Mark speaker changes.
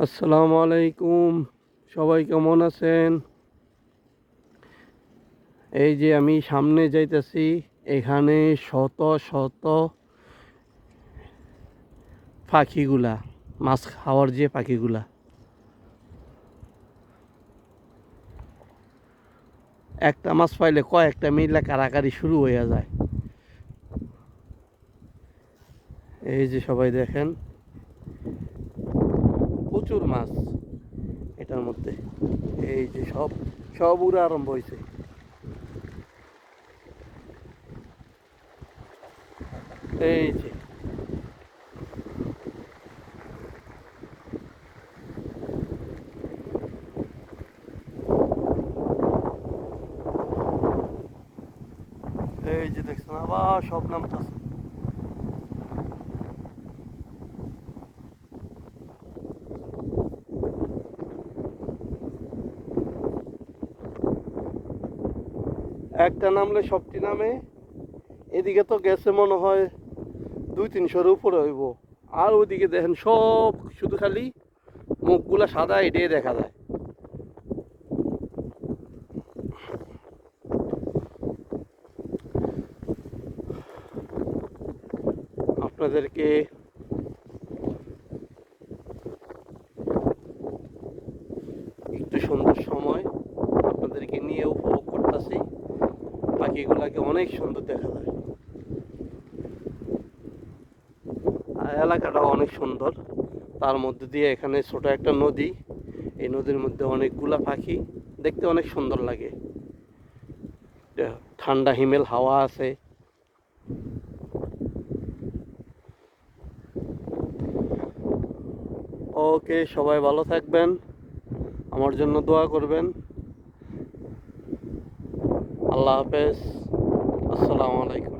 Speaker 1: আসসালামু আলাইকুম। সবাই কেমন আছেন? এই যে আমি সামনে যাইতেছি, এখানে শত শত পাখিগুলা, মাছ খাওয়ার যে পাখিগুলা, একটা মাছ পাইলে কয়েকটা মিলে কারাকারি শুরু হয়ে যায়। এই যে সবাই দেখেন, প্রচুর মাছ এটার মধ্যে। এই যে সব সব উড়া আরম্ভ হয়েছে। এই যে এই যে দেখছেন, আবার সব নামতাছে। একটা নামলে সবটি নামে। এদিকে তো গেছে মনে হয় 200-300-র উপরে হইব। আর ওইদিকে দেখেন সব শুধু খালি মুখগুলা সাদা, এটাই দেখা যায়। আপনাদেরকে একটু সুন্দর সময় আপনাদেরকে নিয়ে উপভোগ করতেছি। পাখিগুলাকে অনেক সুন্দর দেখা যায়, আর এলাকাটাও অনেক সুন্দর। তার মধ্যে দিয়ে এখানে ছোট একটা নদী, এই নদীর মধ্যে অনেকগুলা পাখি, দেখতে অনেক সুন্দর লাগে। ঠান্ডা হিমেল হাওয়া আছে। ওকে, সবাই ভালো থাকবেন, আমার জন্য দোয়া করবেন। আল্লাহ হাফেজ। আসসালামু আলাইকুম।